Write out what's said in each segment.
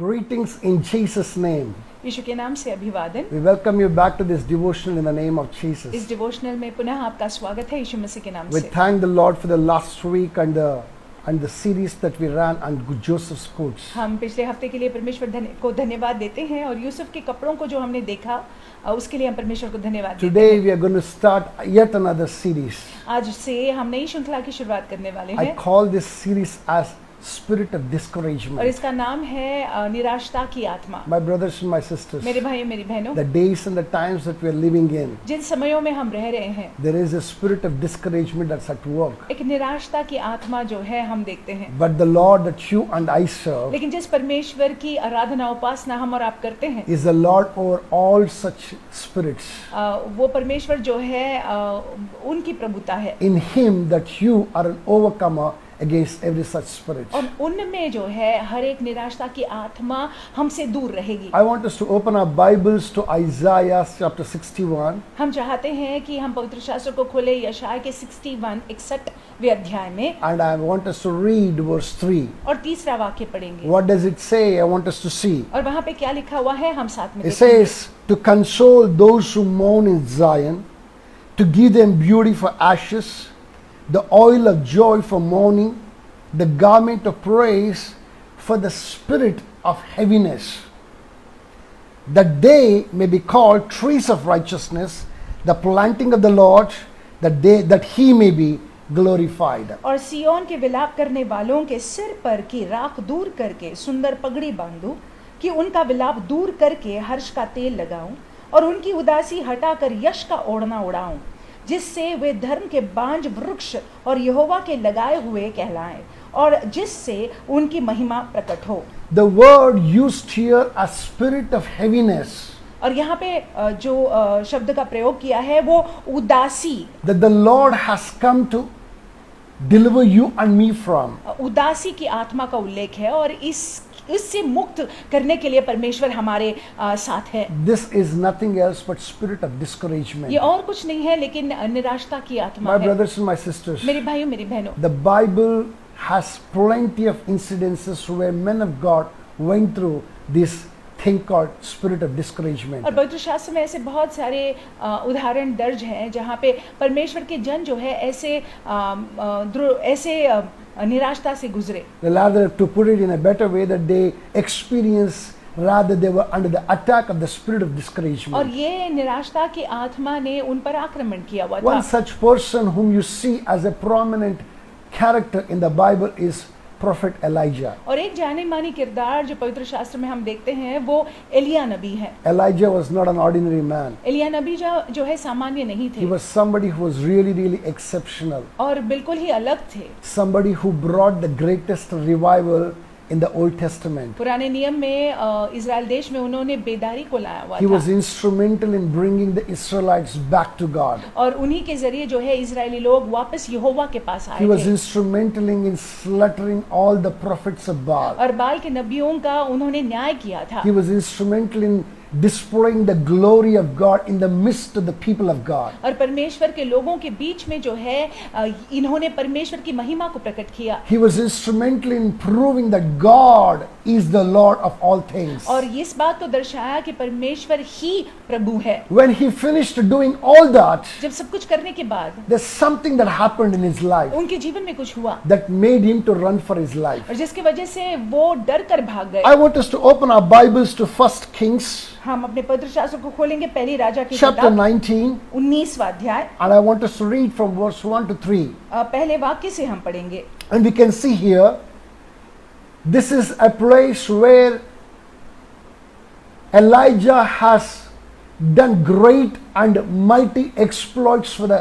Greetings in Jesus' name. यीशु के नाम से अभिवादन। We welcome you back to this devotional in the name of Jesus. इस devotional में पुनः आपका स्वागत है यीशु मसीह के नाम We से। thank the Lord for the last week and the series that we ran on Joseph's coats. हम पिछले हफ्ते के लिए परमेश्वर को धन्यवाद देते हैं और यूसुफ के कपड़ों को जो हमने देखा उसके लिए हम परमेश्वर को धन्यवाद देते Today हैं। we are going to start yet another series. आज से हम नई श्रृंखला की शुरुआत करने वाले I हैं call this series as Spirit of और Discouragement. इसका नाम है निराशता की आत्मा। My brothers and my sisters, मेरे भाइयों मेरी बहनों, the days and the times that we are living in, जिन समयों में हम रह रहे हैं there is a spirit of discouragement that's at work. एक निराशता की आत्मा जो है हम देखते हैं। But the Lord that you and I serve लेकिन जिस परमेश्वर की आराधना उपासना हम और आप करते हैं is the Lord over all such spirits. वो परमेश्वर जो है उनकी प्रभुता है In Him that you are an overcomer against every such spirit. और उनमें जो है हर एक निराशा की आत्मा हमसे दूर रहेगी। I want us to open our Bibles to Isaiah chapter 61. हम चाहते हैं कि हम पवित्र शास्त्र को खोले यशाया के 61 अध्याय में And I want us to read verse 3. और तीसरा वाक्य पढ़ेंगे। What does it say? I want us to see. और वहाँ पे क्या लिखा हुआ है हम साथ में It देखेंगे। says, to console those who mourn in Zion, to give them beauty for ashes, the oil of joy for mourning, the garment of praise for the spirit of heaviness, that they may be called trees of righteousness, the planting of the Lord, that He may be glorified. और सियोन के विलाप करने वालों के सिर पर की राख दूर करके सुंदर पगड़ी बांधूं, कि उनका विलाप दूर करके हर्ष का तेल लगाऊं और उनकी उदासी हटाकर यश का ओढ़ना उड़ाऊं, जिससे वे धर्म के बांज वृक्ष और यहोवा के लगाए हुए कहलाएं और जिससे उनकी महिमा प्रकट हो। The word used here as spirit of heaviness, और यहाँ पे जो शब्द का प्रयोग किया है वो उदासी, that the Lord has come to deliver you and me from. उदासी की आत्मा का उल्लेख है और इससे मुक्त करने के लिए परमेश्वर हमारे साथ है। This is nothing else but spirit of discouragement. ये और कुछ नहीं है लेकिन निराशा की आत्मा My है। brothers and my sisters, मेरे भाइयों मेरी बहनों, the Bible has plenty of incidences where men of God went through this thing called spirit of discouragement. और पवित्र शास्त्र में ऐसे बहुत सारे उदाहरण दर्ज हैं जहाँ पे परमेश्वर के जन जो है ऐसे निराशा से गुजरे। Rather, to put it in a better way, that they experienced, rather they were under the attack of the spirit of और discouragement. ये निराशा की आत्मा ने उन पर आक्रमण किया हुआ One था। such person whom you see as a prominent character in the Bible is Prophet Elijah. और एक जाने मानी किरदार जो पवित्र शास्त्र में हम देखते हैं वो एलिया नबी है। Elijah was not an ordinary man. Elia नबी जो है सामान्य नहीं He थे was somebody who was really exceptional. और बिल्कुल ही अलग थे। Somebody who brought the greatest revival in the Old Testament. पुराने नियम में इज़राइल देश में उन्होंने बेदारी को लाया हुआ He was था instrumental in bringing the Israelites back to God. और उन्हीं के जरिए जो है इजरायली लोग वापस यहोवा के पास आए He was थे instrumental in slaughtering all the prophets of Baal. और बाल के नबियों का उन्होंने न्याय किया था। He was instrumental in displaying the glory of God in the midst of the people of God. और परमेश्वर के लोगों के बीच में जो है इन्होंने परमेश्वर की महिमा को प्रकट किया He was instrumental in proving that God is the Lord of all things. और इस बात को दर्शाया कि परमेश्वर ही प्रभु है। When he finished doing all that, जब सब कुछ करने के बाद there's something that happened in his life उनके जीवन में कुछ हुआ that made him to run for his life. और जिसकी वजह से वो डर कर भाग गए। I want us to open our Bibles to 1 Kings हम अपने पवित्र शास्त्र को खोलेंगे पहली राजा की chapter किताब 19, 19वां अध्याय and I want us to read from verse 1 to 3. पहले वाक्य से हम पढ़ेंगे। And we can see here, this is a place where Elijah has done great and mighty exploits for the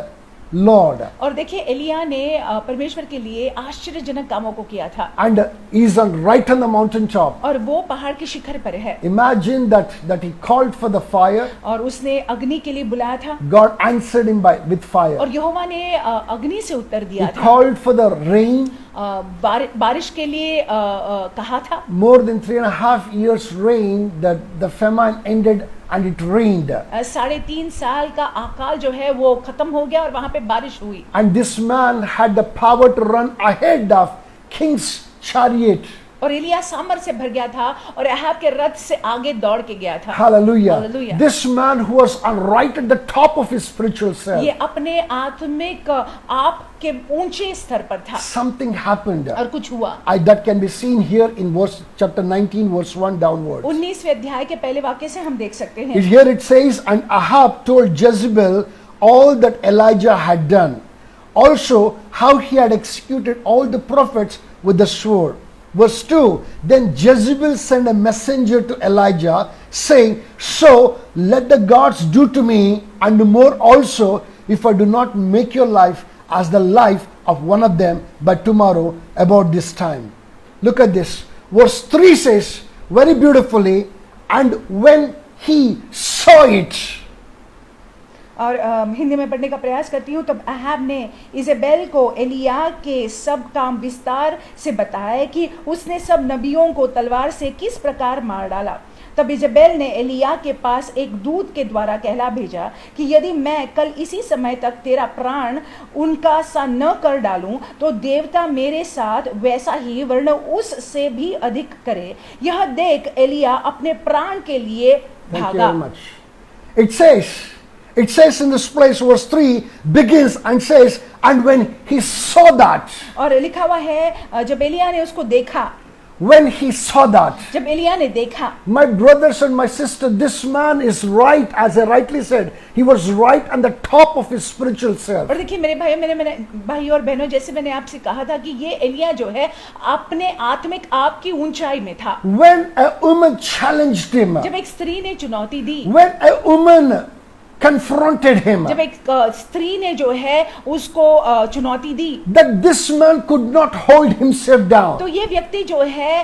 Lord. और देखिए एलिया ने परमेश्वर के लिए आश्चर्यजनक कामों को किया था And he's right on the mountain top. और वो पहाड़ के शिखर पर है Imagine that he called for the fire. और उसने अग्नि के लिए बुलाया था God answered him with fire. और यहोवा ने अग्नि से उत्तर He दिया था। called for the rain. बारिश के लिए कहा था। More than 3.5 years rain, that the famine ended and it rained. 3.5 साल का अकाल जो है वो खत्म हो गया और वहां पे बारिश हुई। And this man had the power to run ahead of king's chariot. और एलिया सामर्थ से भर गया था और अहाब के रथ से आगे दौड़ के गया था। Hallelujah. Hallelujah. This man who was right at the top of his spiritual self, ये अपने आत्मिक आप के ऊंचे स्तर पर था something happened. और कुछ हुआ। That can be seen here in chapter 19, verse 1 downwards. 19वें अध्याय के पहले वाक्य से हम देख सकते हैं। Here it says, and Ahab told Jezebel all that Elijah had done, also how he had executed all the prophets with the sword. Verse 2, then Jezebel sent a messenger to Elijah, saying, so let the gods do to me and more also, if I do not make your life as the life of one of them by tomorrow about this time. Look at this. Verse 3 says very beautifully, and when he saw it. और हिंदी में पढ़ने का प्रयास करती हूँ। तब Ahab ने Jezebel को एलिया के सब काम विस्तार से बताया कि उसने सब नबियों को तलवार से किस प्रकार मार डाला। तब इजेबेल ने एलिया के पास एक दूत के द्वारा कहला भेजा कि यदि मैं कल इसी समय तक तेरा प्राण उनका सा न कर डालूं तो देवता मेरे साथ वैसा ही वरन उससे भी अधिक करे। यह देख एलिया अपने प्राण के लिए भागा। It says in this place, verse 3 begins and says, and when he saw that. और लिखा हुआ है जब एलिया ने उसको देखा। When he saw that. जब एलिया ने देखा। My brothers and my sister, this man is right, as I rightly said. He was right on the top of his spiritual self. और देखिए मेरे भाई और बहनों, जैसे मैंने आपसे कहा था कि ये एलिया जो है अपने आत्मिक आप की ऊंचाई में था। When a woman challenged him. जब एक स्त्री ने चुनौती दी। When a woman confronted him, जब एक स्त्री ने जो है उसको चुनौती दी, that this man could not hold himself down. तो ये व्यक्ति जो है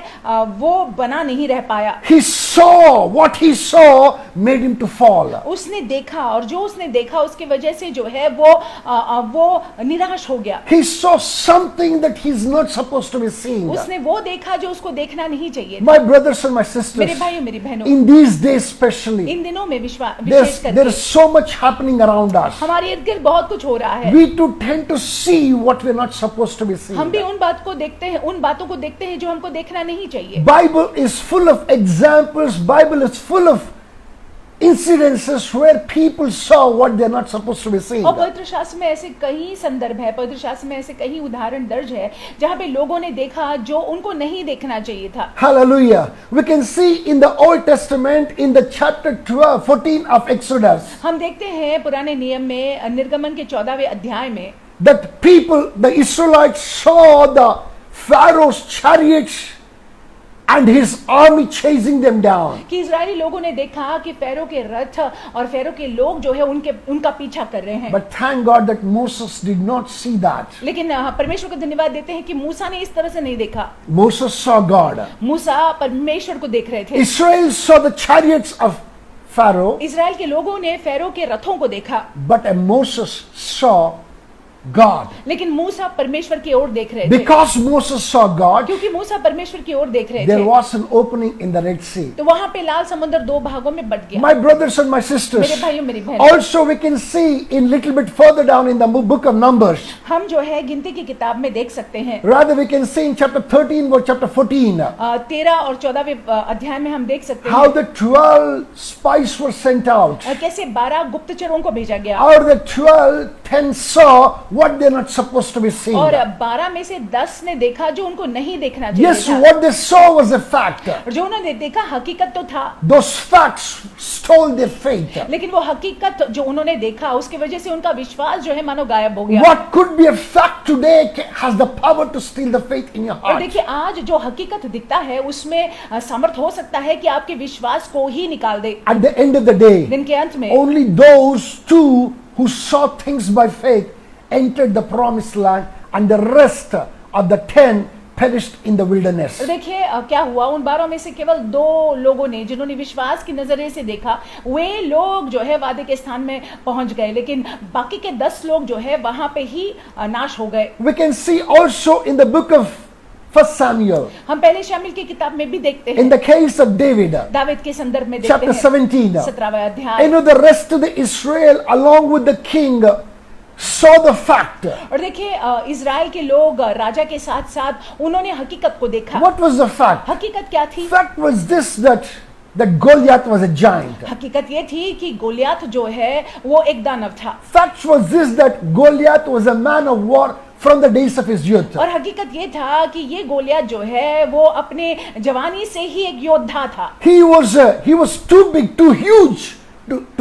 वो बना नहीं रह पाया। He saw what he saw made him to fall. उसने देखा और जो उसने देखा उसकी वजह से जो है वो निराश हो गया। He saw something that he's not supposed to be seeing. उसने वो देखा जो उसको देखना नहीं चाहिए। My brothers and my sisters, मेरे भाइयों मेरी बहनों, in these days especially, इन दिनों में विशेष करके there is so much happening around us. हमारे इर्द गिर्द बहुत कुछ हो रहा है। We too tend to see what we're not supposed to be seeing. हम भी उन बातों को देखते हैं जो हमको देखना नहीं चाहिए। Bible is full of examples. Bible is full of incidences where people saw what they're not supposed to be seeing. और पवित्र शास्त्र में ऐसे कई संदर्भ है, पवित्र शास्त्र में ऐसे कई उदाहरण दर्ज है जहाँ पे लोगों ने देखा जो उनको नहीं देखना चाहिए था। Hallelujah. We can see in the Old Testament in the chapter 14 of Exodus. हम देखते हैं पुराने नियम में निर्गमन के 14वें अध्याय में that people, the Israelites, saw the Pharaoh's chariots and his army chasing them down. कि इजरायली लोगों ने देखा कि फेरो के रथ और फेरो के लोग जो है उनका पीछा कर रहे हैं। But thank God that Moses did not see that. लेकिन परमेश्वर को धन्यवाद देते हैं कि मूसा ने इस तरह से नहीं देखा। Moses saw God. मूसा परमेश्वर को देख रहे थे। Israel saw the chariots of Pharaoh. Israel के लोगों ने फेरो के रथों को देखा। But Moses saw God. लेकिन मूसा परमेश्वर की ओर देख रहे थे। Because Moses saw God, क्योंकि मूसा परमेश्वर की ओर देख रहे थे, there was an opening in the Red Sea. तो वहां पे लाल समुद्र दो भागों में बट गया। My brothers and my sisters, मेरे भाइयों मेरी बहनों, also we can see in little bit further down in the book of Numbers. हम जो है गिनती की किताब में देख सकते हैं। Rather we can see in chapter 13 or chapter 14. 13 और 14वें अध्याय में हम देख सकते How हैं the 12 spies were sent out. कैसे 12 गुप्तचरों को भेजा गया Out of the 12, 10 saw what they're not supposed to be seeing. और 12 में से 10 ने देखा जो उनको नहीं देखना चाहिए Yes, था। what they saw was a fact. और जो उन्होंने देखा हकीकत तो था, Those facts stole their faith. लेकिन वो हकीकत जो उन्होंने देखा उसकी वजह से उनका विश्वास जो है मानो गायब हो गया। What could be a fact today has the power to steal the faith in your और heart. देखिए आज जो हकीकत दिखता है उसमें सामर्थ हो सकता है कि आपके विश्वास को ही निकाल दे। At the end of the day, दिन के अंत में only those two who saw things by faith entered the promised land, and the rest of the 10 perished in the wilderness. देखिए क्या हुआ, उन 12 में से केवल 2 लोगों ने जिन्होंने विश्वास की नजरिए से देखा वे लोग जो है वादे के स्थान में पहुंच गए, लेकिन बाकी के 10 लोग जो है वहां पे ही नाश हो गए। We can see also in the book of 1 Samuel, हम पहले शामिल की किताब में भी देखते in हैं, the case of David, David के संदर्भ में देखते chapter हैं 17. 17वां अध्याय। The rest of the Israel along with the king saw the fact. और देखिए इज़राइल के लोग राजा के साथ साथ उन्होंने हकीकत को देखा। What was the fact? हकीकत क्या थी? Fact was this, that Goliath was a giant. हकीकत ये थी कि गोलियात जो है वो एक दानव था। Fact was this, that Goliath was a man of war from the days of his youth. और हकीकत ये था कि ये गोलियात जो है वो अपने जवानी से ही एक योद्धा था। He was too big, too huge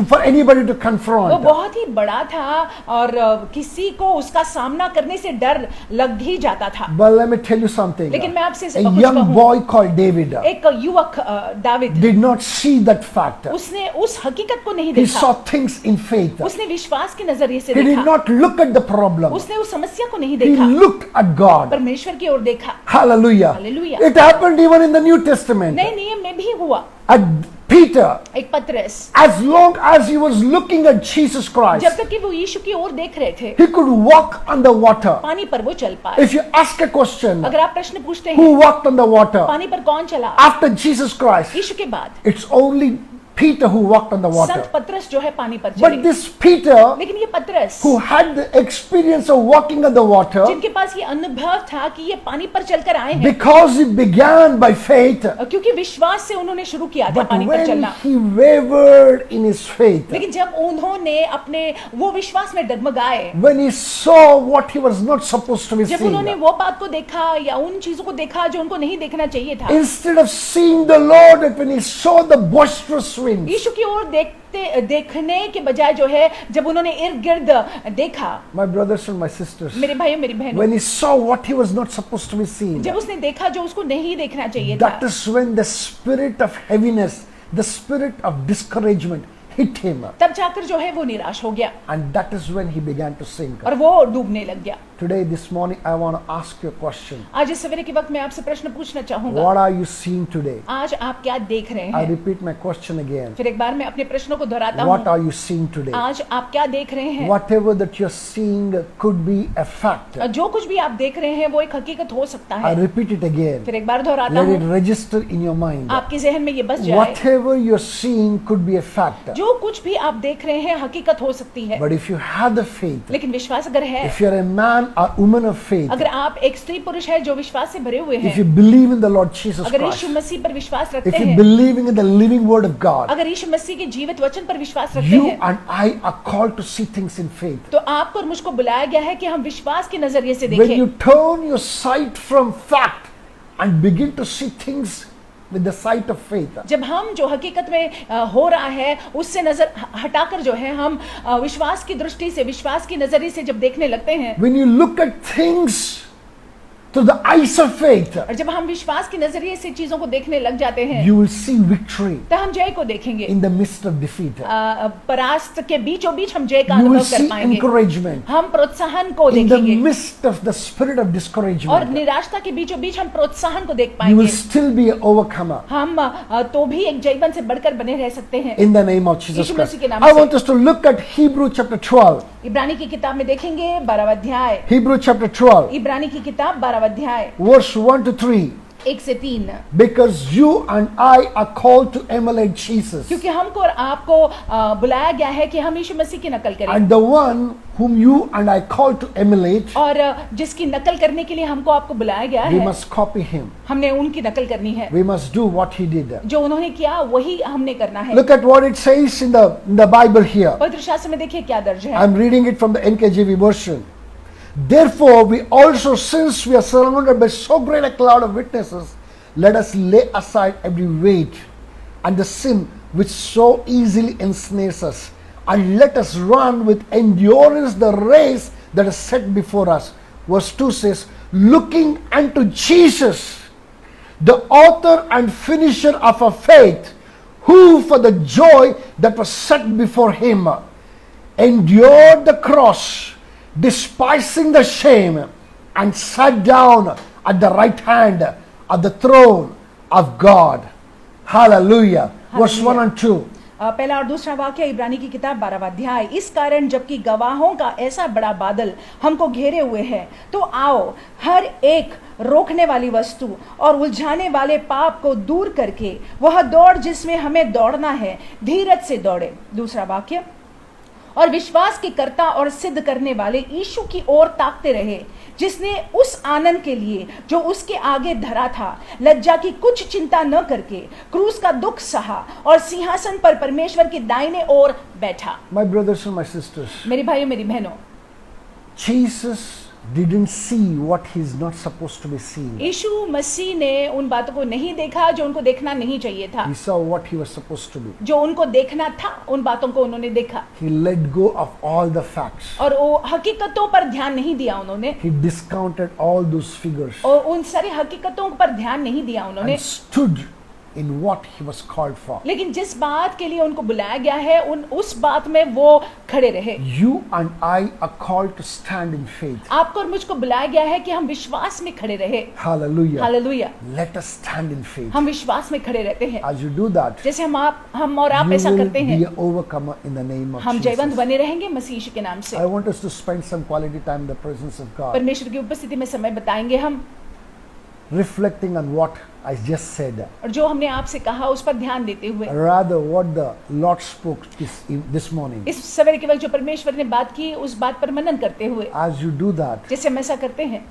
for anybody to वो confront. बहुत ही बड़ा था और किसी को उसका सामना करने से डर लग ही जाता था। But let me tell you something. लेकिन मैं आपसे A कुछ young कहूं। boy called David एक युवक David did not see that fact. उसने उस हकीकत को नहीं He देखा। saw things in faith. उसने विश्वास के नजरिए से He did देखा। not look at the problem. उसने उस समस्या को नहीं He देखा, looked at God. परमेश्वर की ओर देखा। Hallelujah. Hallelujah. It happened even in the New Testament. नए नियम में भी हुआ। At Peter, एक पतरस as long as he was looking at Jesus Christ, जब तक कि वो यीशु की ओर देख रहे थे, he could walk on the water. पानी पर वो चल पाए। If you ask a question, अगर आप प्रश्न पूछते हैं who walked on the water पानी पर कौन चला after Jesus Christ, यीशु के बाद, it's only Peter who walked on the water. संत पतरस जो है पानी पर But चले। this Peter, लेकिन ये पतरस who had the experience of walking on the water, जिनके पास ये अनुभव था कि ये पानी पर चलकर आए हैं, because he began by faith, क्योंकि विश्वास से उन्होंने शुरू किया था but पानी पर when चलना। he wavered in his faith, लेकिन जब उन्होंने अपने वो विश्वास में डगमगाए, when he saw what he was not supposed to be जब उन्होंने seeing, वो बात को देखा या उन चीजों को देखा जो उनको नहीं देखना चाहिए था, instead of seeing the Lord, when he saw the boisterous winds, यीशु की ओर देखने के बजाय जो है जब उन्होंने इर्द गिर्द देखा, my brothers and my sisters, मेरे भाइयों मेरी बहनों, when he saw what he was not supposed to be seeing, जब उसने देखा जो उसको नहीं देखना चाहिए that था, is when the spirit of heaviness, the spirit of discouragement hit him, तब जाकर जो है वो निराश हो गया and that is when he began to sink. और वो डूबने लग गया। Today, this morning, I want to ask you a question. आज इस सवेरे के वक्त मैं आपसे प्रश्न पूछना चाहूंगा, What are you seeing today? आज आप क्या देख रहे I हैं? repeat my question again. फिर एक बार मैं अपने प्रश्नों को दोहराता What हूँ, are you seeing today? आज आप क्या देख रहे हैं? Whatever that you're seeing could be a fact. जो कुछ भी आप देख रहे हैं वो एक हकीकत हो सकता I है। repeat it again. फिर एक बार दोहराता Let it हूँ, register in your mind. आपके जहन में ये बस जाए, Whatever you're seeing could be a fact. जो कुछ भी आप देख रहे हैं हकीकत हो सकती है। But if you have the faith, लेकिन विश्वास अगर है, if you're a man or woman of faith, अगर आप एक स्त्री पुरुष है जो विश्वास से भरे हुए if हैं, you believe in the Lord Jesus अगर Christ, यीशु मसीह पर विश्वास if रखते you हैं, believing in the living word of God, अगर यीशु मसीह के जीवित वचन पर विश्वास रखते you हैं, and I are called to see things in faith. तो आपको और मुझको बुलाया गया है कि हम विश्वास के नजरिए से When you देखें। turn your sight from fact and begin to see things with the sight of faith, जब हम जो हकीकत में हो रहा है उससे नजर हटाकर जो है हम विश्वास की दृष्टि से, विश्वास की नजरिए से जब देखने लगते हैं, when you look at things through the eyes of faith, और जब हम विश्वास की नजरिए से चीजों को देखने लग जाते हैं, you will see victory तो हम जय को देखेंगे। in the midst of defeat. परास्त के बीचों बीच हम जय का You will अनुभव कर see पाएंगे, encouragement हम प्रोत्साहन को in the देखेंगे, midst of the spirit of और discouragement. निराशा के बीचों बीच हम प्रोत्साहन को देख You पाएंगे। will still be an overcomer हम तो भी एक जयवंत से बढ़कर बने रह सकते हैं। in the name of Jesus Yeshu Christ. मसीह के नाम I से। want us to look at Hebrew chapter 12. इब्रानी की किताब में देखेंगे 12वां अध्याय, Hebrew chapter 12, इब्रानी की किताब 12वां अध्याय verse 1 to 3. 1 से 3। Because you and I are called to emulate Jesus. क्योंकि हमको और आपको बुलाया गया है कि हम यीशु मसीह की नकल करें, And the one whom you and I called to emulate, और जिसकी नकल करने के लिए हमको आपको बुलाया गया we है, must copy him. हमने उनकी नकल करनी है। We must do what he did. जो उन्होंने किया वही हमने करना है। Look at what it says in the Bible here. पवित्र शास्त्र में देखिए क्या दर्ज है। I'm reading it from the NKJV version. Therefore, we also, since we are surrounded by so great a cloud of witnesses, let us lay aside every weight and the sin which so easily ensnares us, and let us run with endurance the race that is set before us. Verse 2 says, looking unto Jesus, the author and finisher of our faith, who for the joy that was set before him endured the cross, despising the shame, and sat down at the right hand of the throne of God. Hallelujah. Verse 1 and 2. पहला और दूसरा वाक्य इब्रानी की किताब 12वां अध्याय। इस कारण जबकि गवाहों का ऐसा बड़ा बादल हमको घेरे हुए है, तो आओ हर एक रोकने वाली वस्तु और उलझाने वाले पाप को दूर करके वह दौड़ जिसमें हमें दौड़ना है, धीरज से दौड़े। दूसरा वाक्य, और विश्वास के कर्ता और सिद्ध करने वाले यीशु की ओर ताकते रहे, जिसने उस आनंद के लिए जो उसके आगे धरा था लज्जा की कुछ चिंता न करके क्रूस का दुख सहा और सिंहासन पर परमेश्वर की दाहिने ओर बैठा। My brothers and my sisters, मेरे भाइयों मेरी बहनों, Jesus didn't see what he's not supposed to be seeing. यीशु मसीह ने उन बातों को नहीं देखा जो उनको देखना नहीं चाहिए था। He saw what he was supposed to be. जो उनको देखना था उन बातों को उन्होंने देखा He let go of all the facts. और वो हकीकतों पर ध्यान नहीं दिया उन्होंने, He discounted all those figures और उन सारी हकीकतों पर ध्यान नहीं दिया उन्होंने, and stood in what he was called for. लेकिन जिस बात के लिए उनको बुलाया गया है उस बात में वो खड़े रहे। You and I are called to stand in faith. आपको और मुझको बुलाया गया है कि हम विश्वास में खड़े रहे। Hallelujah. Hallelujah. Let us stand in faith. हम विश्वास में खड़े रहते हैं। As you do that, जैसे हम और आप you ऐसा will करते be हैं, an overcomer in the name of हम जयवंत Jesus. बने रहेंगे मसीह यीशु के नाम से। I want us to spend some quality time in the presence of God, परमेश्वर की उपस्थिति में समय बताएंगे हम, reflecting on what I just said. और जो हमने आपसे कहा उस पर ध्यान देते हुए, Rather, what the Lord spoke this morning. इस सवेरे के वक्त जो परमेश्वर ने बात की उस बात पर मनन करते हुए, As you do that, जैसे हम ऐसा करते हैं,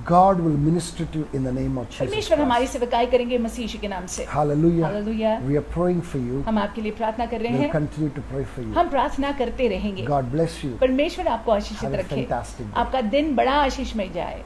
God will minister to you in the name of Jesus परमेश्वर हमारी Christ. सेवकाई करेंगे मसीह यीशु के नाम से। Hallelujah. Hallelujah. We are praying for you. हम आपके लिए प्रार्थना कर रहे We'll हैं, continue to pray for you. हम प्रार्थना करते रहेंगे। God bless you. परमेश्वर आपको आशीषित Have a रखे, fantastic day. आपका दिन बड़ा आशीषमय जाए।